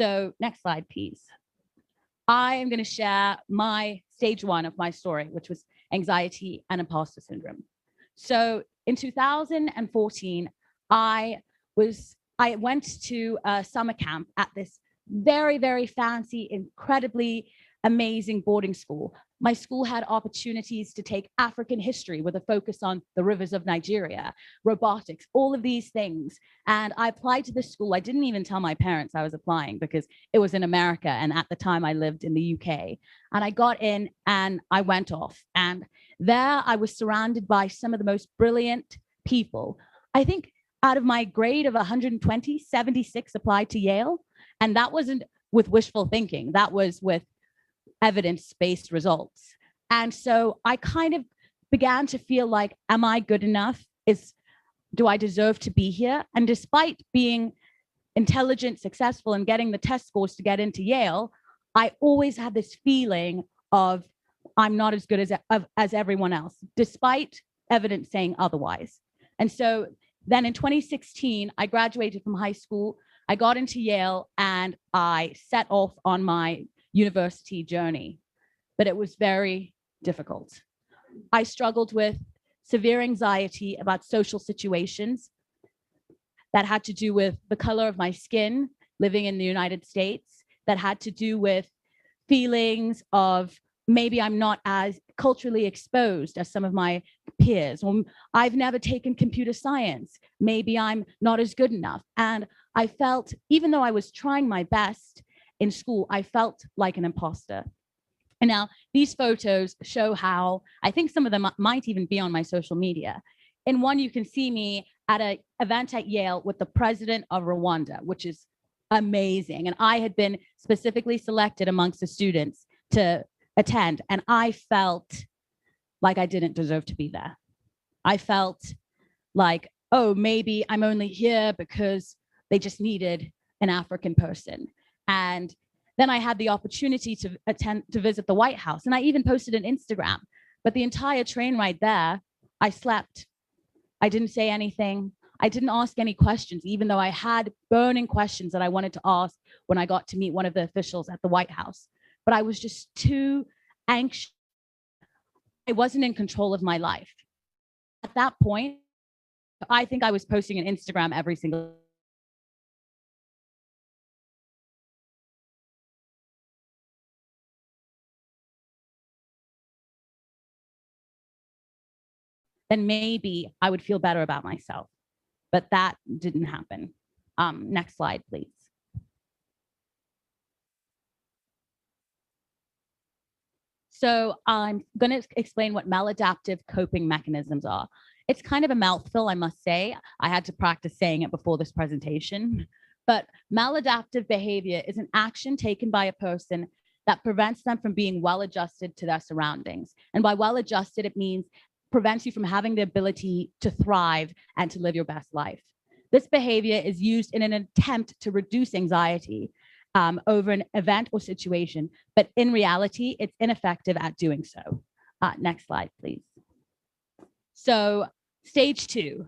So next slide, please. I am going to share my stage one of my story, which was anxiety and imposter syndrome. So in 2014, I went to a summer camp at this very, very fancy, incredibly amazing boarding school. My school had opportunities to take African history with a focus on the rivers of Nigeria, robotics, all of these things. And I applied to this school. I didn't even tell my parents I was applying because it was in America. And at the time I lived in the UK. And I got in and I went off. And there I was surrounded by some of the most brilliant people. I think out of my grade of 120, 76 applied to Yale. And that wasn't with wishful thinking. That was with evidence-based results. And so I kind of began to feel like, am I good enough? Do I deserve to be here? And despite being intelligent, successful, and getting the test scores to get into Yale, I always had this feeling of I'm not as good as everyone else, despite evidence saying otherwise. And so then in 2016, I graduated from high school, I got into Yale, and I set off on my university journey, but it was very difficult. I struggled with severe anxiety about social situations that had to do with the color of my skin, living in the United States, that had to do with feelings of maybe I'm not as culturally exposed as some of my peers, or I've never taken computer science, maybe I'm not as good enough. And I felt, even though I was trying my best in school, I felt like an imposter. And now these photos show how, I think some of them might even be on my social media. In one, you can see me at an event at Yale with the president of Rwanda, which is amazing. And I had been specifically selected amongst the students to attend. And I felt like I didn't deserve to be there. I felt like, oh, maybe I'm only here because they just needed an African person. And then I had the opportunity to visit the White House. And I even posted an Instagram. But the entire train ride there, I slept. I didn't say anything. I didn't ask any questions, even though I had burning questions that I wanted to ask when I got to meet one of the officials at the White House. But I was just too anxious. I wasn't in control of my life. At that point, I think I was posting an Instagram every single day. Then maybe I would feel better about myself. But that didn't happen. Next slide, please. So I'm going to explain what maladaptive coping mechanisms are. It's kind of a mouthful, I must say. I had to practice saying it before this presentation. But maladaptive behavior is an action taken by a person that prevents them from being well-adjusted to their surroundings. And by well-adjusted, it means prevents you from having the ability to thrive and to live your best life. This behavior is used in an attempt to reduce anxiety over an event or situation, but in reality, it's ineffective at doing so. Next slide, please. So stage 2,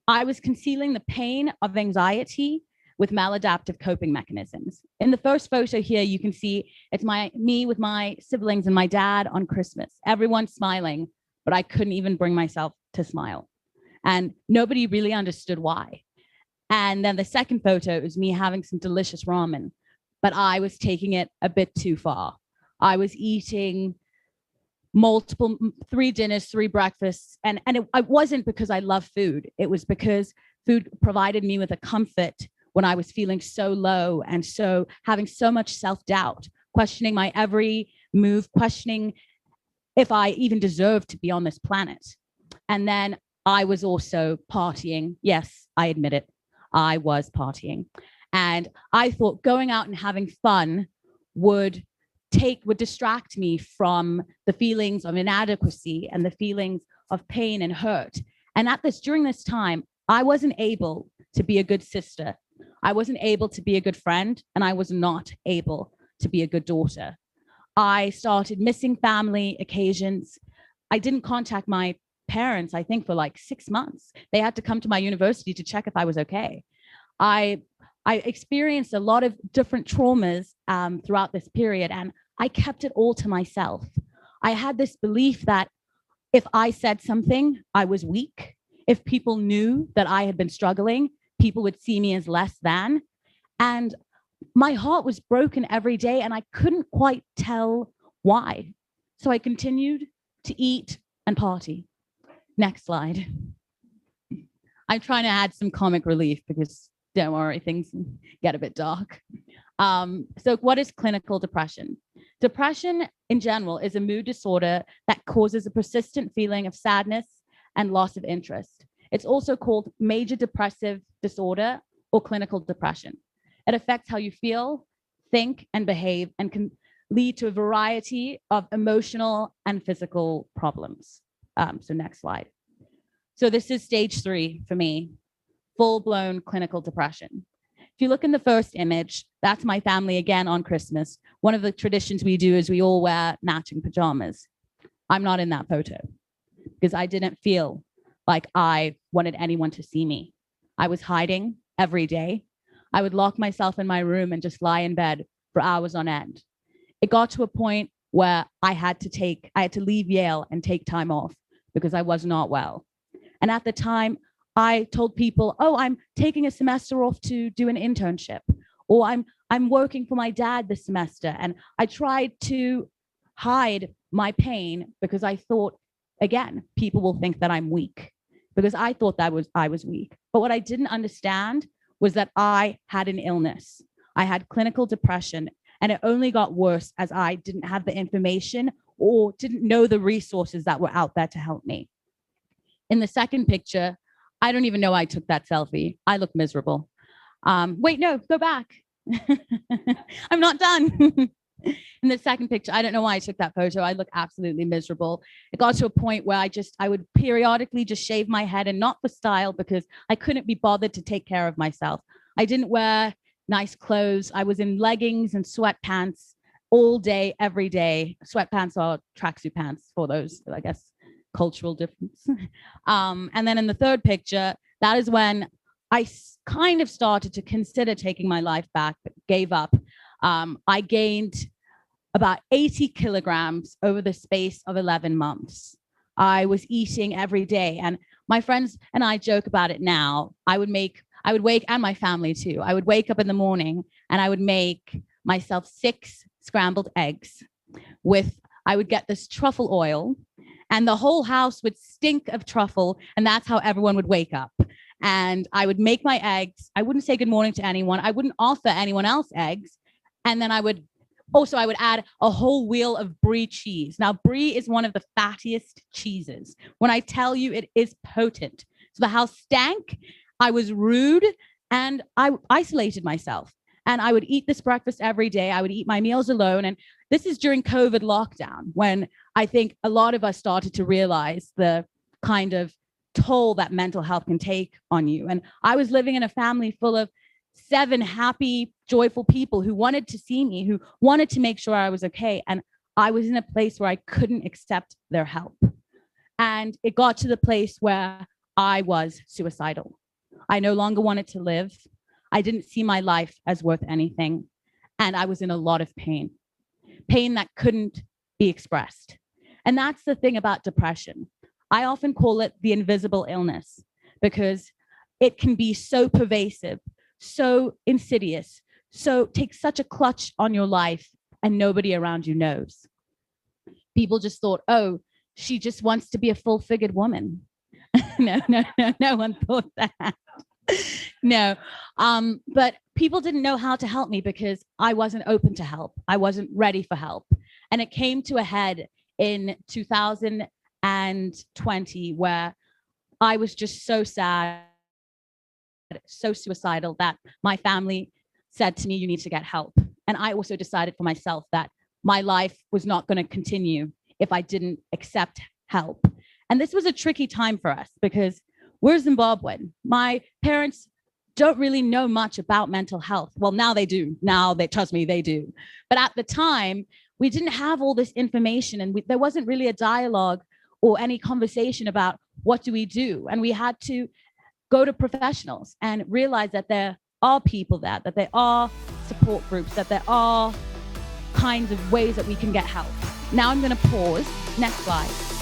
I was concealing the pain of anxiety with maladaptive coping mechanisms. In the first photo here, you can see it's me with my siblings and my dad on Christmas. Everyone's smiling, but I couldn't even bring myself to smile. And nobody really understood why. And then the second photo is me having some delicious ramen, but I was taking it a bit too far. I was eating 3 dinners, 3 breakfasts. And it wasn't because I love food. It was because food provided me with a comfort when I was feeling so low and so having so much self-doubt, questioning my every move, questioning if I even deserved to be on this planet. And then I was also partying. Yes, I admit it. I was partying. And I thought going out and having fun would distract me from the feelings of inadequacy and the feelings of pain and hurt. And during this time, I wasn't able to be a good sister. I wasn't able to be a good friend, and I was not able to be a good daughter. I started missing family occasions. I didn't contact my parents, I think, for like 6 months. They had to come to my university to check if I was okay. I I experienced a lot of different traumas throughout this period, and I kept it all to myself. I had this belief that if I said something, I was weak. If people knew that I had been struggling, people would see me as less than. And my heart was broken every day, and I couldn't quite tell why. So I continued to eat and party. Next slide. I'm trying to add some comic relief because don't worry, things get a bit dark. So what is clinical depression? Depression in general is a mood disorder that causes a persistent feeling of sadness and loss of interest. It's also called major depressive disorder or clinical depression. It affects how you feel, think, and behave, and can lead to a variety of emotional and physical problems. So next slide. So this is stage 3 for me, full-blown clinical depression. If you look in the first image, that's my family again on Christmas. One of the traditions we do is we all wear matching pajamas. I'm not in that photo because I didn't feel like I wanted anyone to see me. I was hiding every day. I would lock myself in my room and just lie in bed for hours on end. It got to a point where I had to leave Yale and take time off because I was not well. And at the time, I told people, oh, I'm taking a semester off to do an internship, or I'm working for my dad this semester. And I tried to hide my pain because I thought, again, people will think that I'm weak, because I thought that I was weak. But what I didn't understand was that I had an illness. I had clinical depression, and it only got worse as I didn't have the information or didn't know the resources that were out there to help me. In the second picture, I don't even know why I took that selfie. I look miserable. Wait, no, go back. I'm not done. In the second picture, I don't know why I took that photo. I look absolutely miserable. It got to a point where I would periodically just shave my head, and not for style, because I couldn't be bothered to take care of myself. I didn't wear nice clothes. I was in leggings and sweatpants all day, every day. Sweatpants are tracksuit pants for those, I guess, cultural difference. And then in the third picture, that is when I kind of started to consider taking my life back, but gave up. I gained about 80 kilograms over the space of 11 months. I was eating every day, and my friends and I joke about it now. I would wake, and my family too, I would wake up in the morning and I would make myself 6 scrambled eggs I would get this truffle oil, and the whole house would stink of truffle, and that's how everyone would wake up. And I would make my eggs. I wouldn't say good morning to anyone. I wouldn't offer anyone else eggs. And then I would add a whole wheel of brie cheese. Now, brie is one of the fattiest cheeses. When I tell you, it is potent. So the house stank. I was rude, and I isolated myself. And I would eat this breakfast every day. I would eat my meals alone. And this is during COVID lockdown, when I think a lot of us started to realize the kind of toll that mental health can take on you. And I was living in a family full of 7 happy, joyful people who wanted to see me, who wanted to make sure I was okay. And I was in a place where I couldn't accept their help. And it got to the place where I was suicidal. I no longer wanted to live. I didn't see my life as worth anything. And I was in a lot of pain that couldn't be expressed. And that's the thing about depression. I often call it the invisible illness, because it can be so pervasive, so insidious, so take such a clutch on your life, and nobody around you knows. People just thought, oh, she just wants to be a full-figured woman. No one thought that. No, but people didn't know how to help me because I wasn't open to help. I wasn't ready for help. And it came to a head in 2020, where I was just so sad, so suicidal, that my family said to me, you need to get help. And I also decided for myself that my life was not going to continue if I didn't accept help. And this was a tricky time for us because we're Zimbabwean. My parents don't really know much about mental health. Well, now they do. Now they, trust me, they do. But at the time, we didn't have all this information, and there wasn't really a dialogue or any conversation about what do we do. And we had to go to professionals and realize that there are people there, that there are support groups, that there are kinds of ways that we can get help. Now I'm going to pause. Next slide.